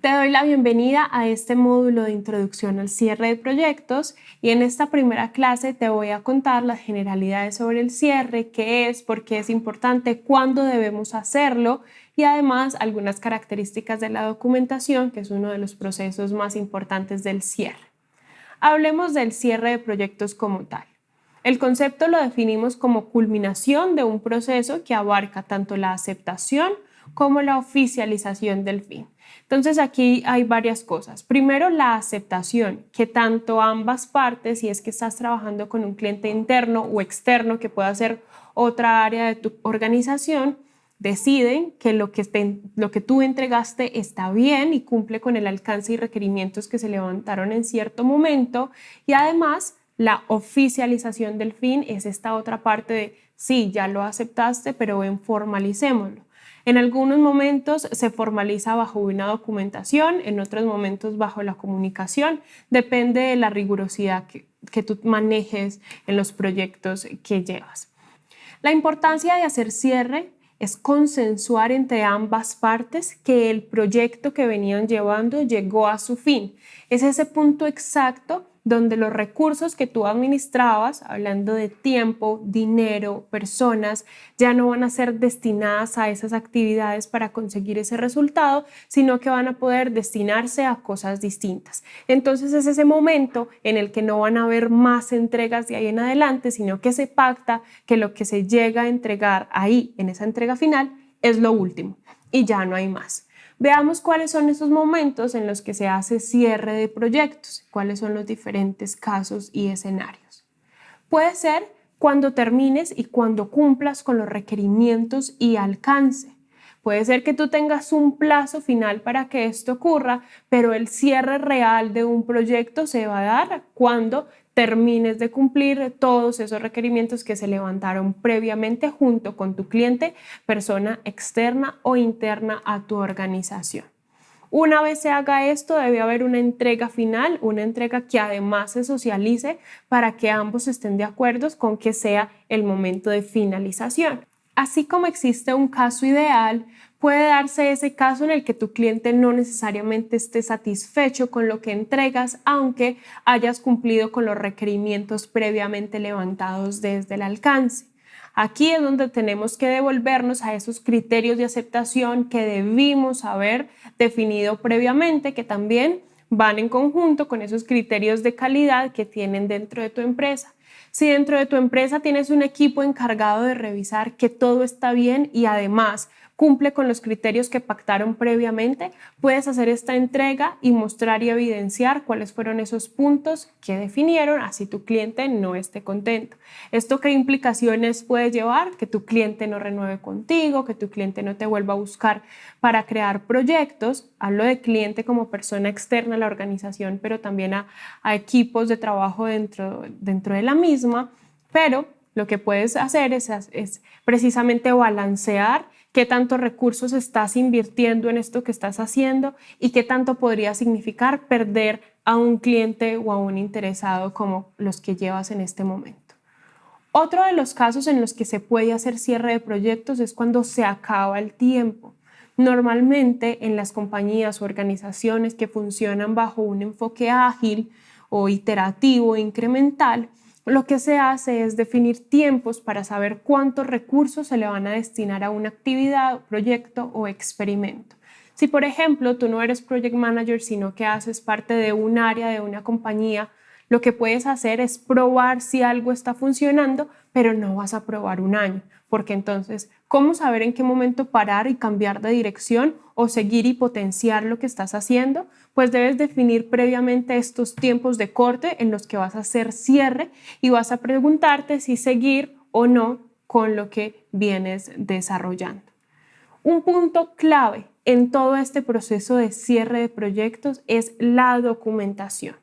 Te doy la bienvenida a este módulo de introducción al cierre de proyectos y en esta primera clase te voy a contar las generalidades sobre el cierre, qué es, por qué es importante, cuándo debemos hacerlo y además algunas características de la documentación, que es uno de los procesos más importantes del cierre. Hablemos del cierre de proyectos como tal. El concepto lo definimos como culminación de un proceso que abarca tanto la aceptación como la oficialización del fin. Entonces aquí hay varias cosas. Primero, la aceptación, que tanto ambas partes, si es que estás trabajando con un cliente interno o externo que pueda ser otra área de tu organización, deciden que lo que tú entregaste está bien y cumple con el alcance y requerimientos que se levantaron en cierto momento, y además la oficialización del fin es esta otra parte de sí, ya lo aceptaste, pero ven, formalicémoslo. En algunos momentos se formaliza bajo una documentación, en otros momentos bajo la comunicación, depende de la rigurosidad que tú manejes en los proyectos que llevas. La importancia de hacer cierre es consensuar entre ambas partes que el proyecto que venían llevando llegó a su fin. Es ese punto exacto donde los recursos que tú administrabas, hablando de tiempo, dinero, personas, ya no van a ser destinadas a esas actividades para conseguir ese resultado, sino que van a poder destinarse a cosas distintas. Entonces es ese momento en el que no van a haber más entregas de ahí en adelante, sino que se pacta que lo que se llega a entregar ahí, en esa entrega final, es lo último y ya no hay más. Veamos cuáles son esos momentos en los que se hace cierre de proyectos, cuáles son los diferentes casos y escenarios. Puede ser cuando termines y cuando cumplas con los requerimientos y alcance. Puede ser que tú tengas un plazo final para que esto ocurra, pero el cierre real de un proyecto se va a dar cuando termines de cumplir todos esos requerimientos que se levantaron previamente junto con tu cliente, persona externa o interna a tu organización. Una vez se haga esto, debe haber una entrega final, una entrega que además se socialice para que ambos estén de acuerdo con que sea el momento de finalización. Así como existe un caso ideal, puede darse ese caso en el que tu cliente no necesariamente esté satisfecho con lo que entregas, aunque hayas cumplido con los requerimientos previamente levantados desde el alcance. Aquí es donde tenemos que devolvernos a esos criterios de aceptación que debimos haber definido previamente, que también van en conjunto con esos criterios de calidad que tienen dentro de tu empresa. Si dentro de tu empresa tienes un equipo encargado de revisar que todo está bien y además cumple con los criterios que pactaron previamente, puedes hacer esta entrega y mostrar y evidenciar cuáles fueron esos puntos que definieron, así tu cliente no esté contento. ¿Esto qué implicaciones puede llevar? Que tu cliente no renueve contigo, que tu cliente no te vuelva a buscar para crear proyectos. Hablo de cliente como persona externa a la organización, pero también a equipos de trabajo dentro de la misma, pero lo que puedes hacer es precisamente balancear qué tantos recursos estás invirtiendo en esto que estás haciendo y qué tanto podría significar perder a un cliente o a un interesado como los que llevas en este momento. Otro de los casos en los que se puede hacer cierre de proyectos es cuando se acaba el tiempo. Normalmente en las compañías o organizaciones que funcionan bajo un enfoque ágil o iterativo e incremental, lo que se hace es definir tiempos para saber cuántos recursos se le van a destinar a una actividad, proyecto o experimento. Si, por ejemplo, tú no eres project manager, sino que haces parte de un área de una compañía, lo que puedes hacer es probar si algo está funcionando, pero no vas a probar un año, porque entonces, ¿cómo saber en qué momento parar y cambiar de dirección o seguir y potenciar lo que estás haciendo? Pues debes definir previamente estos tiempos de corte en los que vas a hacer cierre y vas a preguntarte si seguir o no con lo que vienes desarrollando. Un punto clave en todo este proceso de cierre de proyectos es la documentación.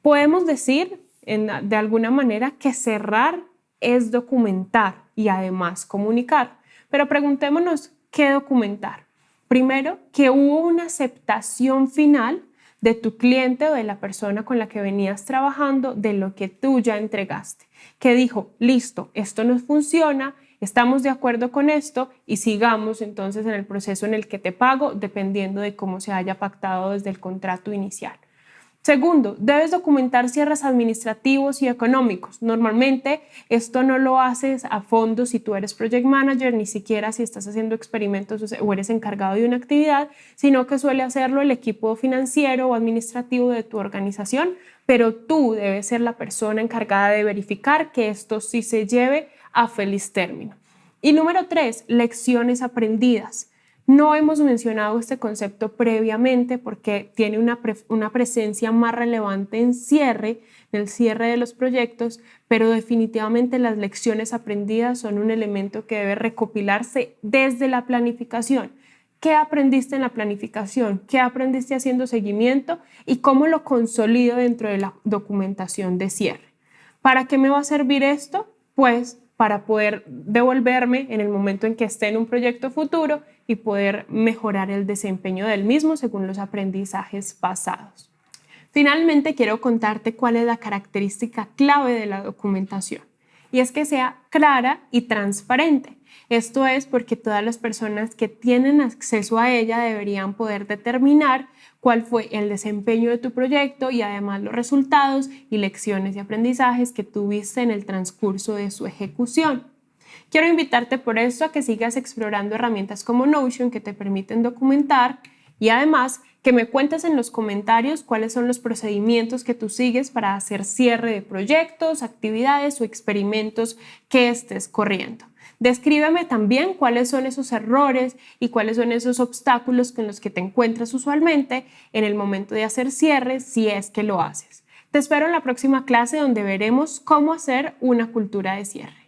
Podemos decir de alguna manera que cerrar es documentar y además comunicar, pero preguntémonos qué documentar. Primero, que hubo una aceptación final de tu cliente o de la persona con la que venías trabajando de lo que tú ya entregaste, que dijo, listo, esto nos funciona, estamos de acuerdo con esto y sigamos entonces en el proceso en el que te pago dependiendo de cómo se haya pactado desde el contrato inicial. Segundo, debes documentar cierres administrativos y económicos. Normalmente esto no lo haces a fondo si tú eres project manager, ni siquiera si estás haciendo experimentos o eres encargado de una actividad, sino que suele hacerlo el equipo financiero o administrativo de tu organización, pero tú debes ser la persona encargada de verificar que esto sí se lleve a feliz término. Y número 3, lecciones aprendidas. No hemos mencionado este concepto previamente porque tiene una presencia más relevante en el cierre de los proyectos, pero definitivamente las lecciones aprendidas son un elemento que debe recopilarse desde la planificación. ¿Qué aprendiste en la planificación? ¿Qué aprendiste haciendo seguimiento? ¿Y cómo lo consolido dentro de la documentación de cierre? ¿Para qué me va a servir esto? Pues para poder devolverme en el momento en que esté en un proyecto futuro y poder mejorar el desempeño del mismo según los aprendizajes pasados. Finalmente, quiero contarte cuál es la característica clave de la documentación, y es que sea clara y transparente. Esto es porque todas las personas que tienen acceso a ella deberían poder determinar cuál fue el desempeño de tu proyecto y además los resultados y lecciones y aprendizajes que tuviste en el transcurso de su ejecución. Quiero invitarte por eso a que sigas explorando herramientas como Notion que te permiten documentar y además que me cuentes en los comentarios cuáles son los procedimientos que tú sigues para hacer cierre de proyectos, actividades o experimentos que estés corriendo. Descríbeme también cuáles son esos errores y cuáles son esos obstáculos con los que te encuentras usualmente en el momento de hacer cierre, si es que lo haces. Te espero en la próxima clase donde veremos cómo hacer una cultura de cierre.